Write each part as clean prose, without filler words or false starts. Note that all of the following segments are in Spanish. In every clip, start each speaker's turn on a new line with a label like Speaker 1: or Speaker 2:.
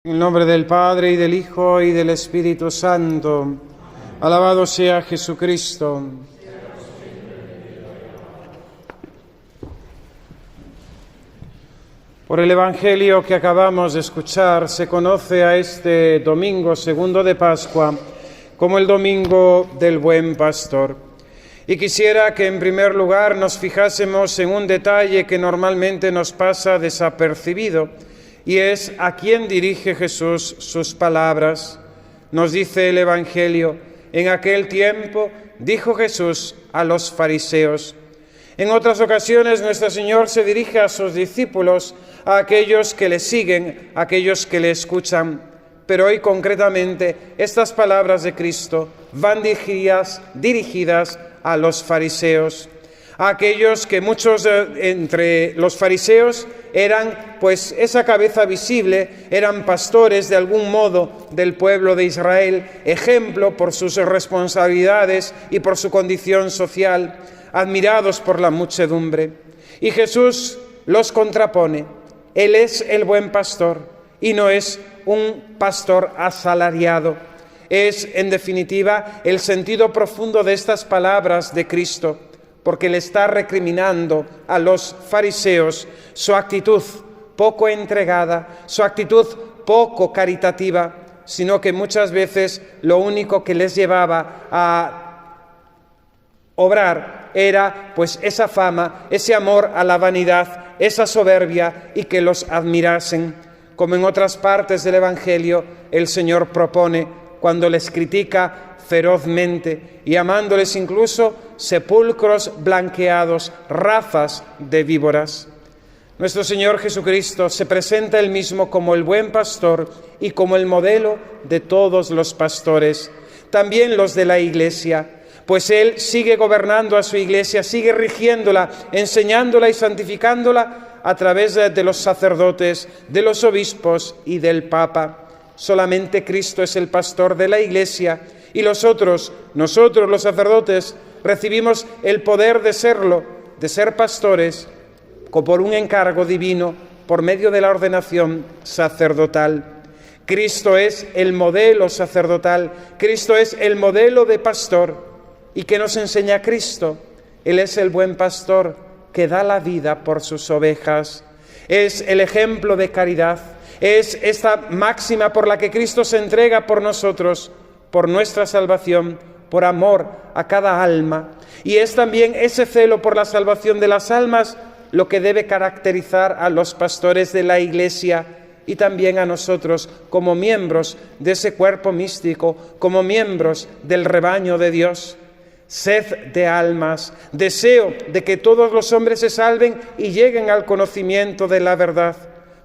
Speaker 1: En el nombre del Padre, y del Hijo, y del Espíritu Santo. Alabado sea Jesucristo. Por el Evangelio que acabamos de escuchar, se conoce a este domingo segundo de Pascua como el Domingo del Buen Pastor. Y quisiera que en primer lugar nos fijásemos en un detalle que normalmente nos pasa desapercibido, y es a quién dirige Jesús sus palabras. Nos dice el Evangelio: en aquel tiempo dijo Jesús a los fariseos. En otras ocasiones nuestro Señor se dirige a sus discípulos, a aquellos que le siguen, a aquellos que le escuchan. Pero hoy concretamente estas palabras de Cristo van dirigidas a los fariseos, a aquellos que muchos entre los fariseos eran pues esa cabeza visible, eran pastores de algún modo del pueblo de Israel, ejemplo por sus responsabilidades y por su condición social, admirados por la muchedumbre. Y Jesús los contrapone. Él es el buen pastor y no es un pastor asalariado. Es, en definitiva, el sentido profundo de estas palabras de Cristo, porque le está recriminando a los fariseos su actitud poco entregada, su actitud poco caritativa, sino que muchas veces lo único que les llevaba a obrar era pues esa fama, ese amor a la vanidad, esa soberbia, y que los admirasen, como en otras partes del Evangelio el Señor propone cuando les critica ferozmente, y llamándoles incluso sepulcros blanqueados, razas de víboras. Nuestro Señor Jesucristo se presenta Él mismo como el buen pastor y como el modelo de todos los pastores, también los de la Iglesia, pues Él sigue gobernando a su Iglesia, sigue rigiéndola, enseñándola y santificándola a través de los sacerdotes, de los obispos y del Papa. Solamente Cristo es el pastor de la Iglesia, y nosotros los sacerdotes, recibimos el poder de serlo, de ser pastores, por un encargo divino, por medio de la ordenación sacerdotal. Cristo es el modelo sacerdotal, Cristo es el modelo de pastor. ¿Y qué nos enseña Cristo? Él es el buen pastor que da la vida por sus ovejas. Es el ejemplo de caridad, es esta máxima por la que Cristo se entrega por nosotros, por nuestra salvación, por amor a cada alma. Y es también ese celo por la salvación de las almas lo que debe caracterizar a los pastores de la Iglesia y también a nosotros como miembros de ese cuerpo místico, como miembros del rebaño de Dios. Sed de almas, deseo de que todos los hombres se salven y lleguen al conocimiento de la verdad,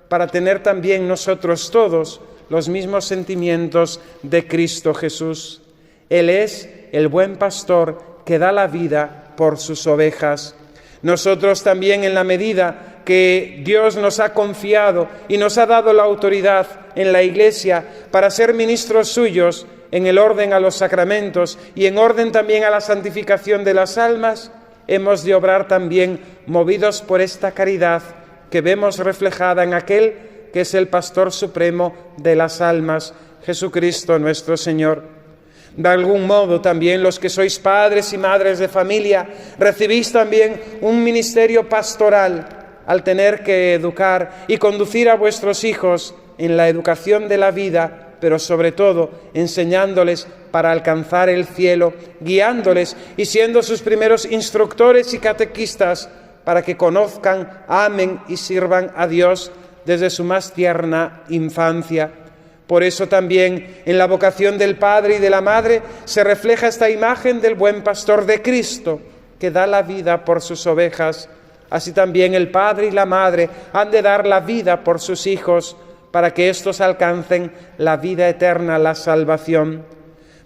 Speaker 1: para tener también nosotros todos los mismos sentimientos de Cristo Jesús. Él es el buen pastor que da la vida por sus ovejas. Nosotros también, en la medida que Dios nos ha confiado y nos ha dado la autoridad en la Iglesia para ser ministros suyos en el orden a los sacramentos y en orden también a la santificación de las almas, hemos de obrar también movidos por esta caridad que vemos reflejada en aquel que es el pastor supremo de las almas, Jesucristo nuestro Señor. De algún modo también los que sois padres y madres de familia recibís también un ministerio pastoral al tener que educar y conducir a vuestros hijos en la educación de la vida, pero sobre todo enseñándoles para alcanzar el cielo, guiándoles y siendo sus primeros instructores y catequistas para que conozcan, amen y sirvan a Dios desde su más tierna infancia. Por eso también en la vocación del Padre y de la Madre se refleja esta imagen del buen pastor de Cristo, que da la vida por sus ovejas. Así también el Padre y la Madre han de dar la vida por sus hijos, para que éstos alcancen la vida eterna, la salvación.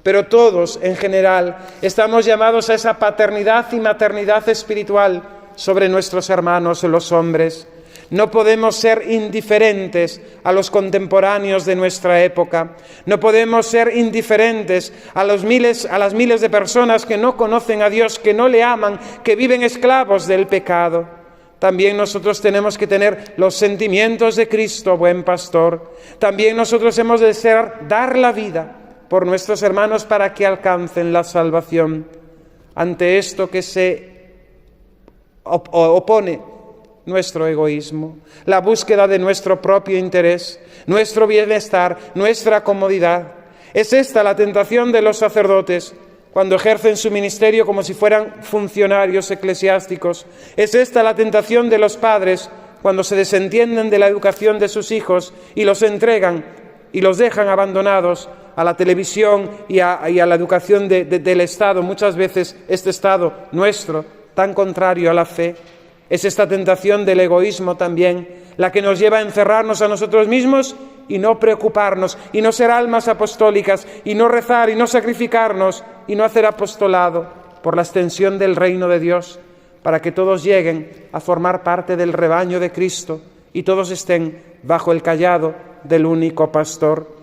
Speaker 1: Pero todos, en general, estamos llamados a esa paternidad y maternidad espiritual sobre nuestros hermanos los hombres. No podemos ser indiferentes a los contemporáneos de nuestra época. No podemos ser indiferentes a las miles de personas que no conocen a Dios, que no le aman, que viven esclavos del pecado. También nosotros tenemos que tener los sentimientos de Cristo, buen pastor. También nosotros hemos de desear dar la vida por nuestros hermanos para que alcancen la salvación. Ante esto que se opone nuestro egoísmo, la búsqueda de nuestro propio interés, nuestro bienestar, nuestra comodidad. Es esta la tentación de los sacerdotes cuando ejercen su ministerio como si fueran funcionarios eclesiásticos. Es esta la tentación de los padres cuando se desentienden de la educación de sus hijos y los entregan y los dejan abandonados a la televisión y a la educación del Estado, muchas veces este Estado nuestro, tan contrario a la fe. Es esta tentación del egoísmo también la que nos lleva a encerrarnos a nosotros mismos y no preocuparnos, y no ser almas apostólicas, y no rezar, y no sacrificarnos, y no hacer apostolado por la extensión del reino de Dios, para que todos lleguen a formar parte del rebaño de Cristo y todos estén bajo el cayado del único pastor.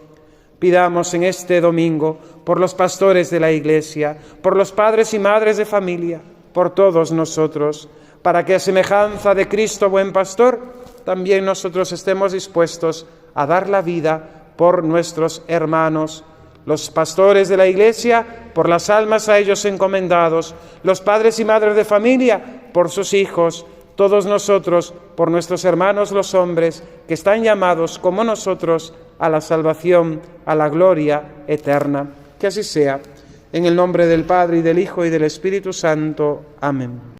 Speaker 1: Pidamos en este domingo por los pastores de la Iglesia, por los padres y madres de familia, por todos nosotros, para que a semejanza de Cristo buen pastor, también nosotros estemos dispuestos a dar la vida por nuestros hermanos, los pastores de la Iglesia, por las almas a ellos encomendados, los padres y madres de familia, por sus hijos, todos nosotros, por nuestros hermanos los hombres, que están llamados, como nosotros, a la salvación, a la gloria eterna. Que así sea. En el nombre del Padre, y del Hijo, y del Espíritu Santo. Amén.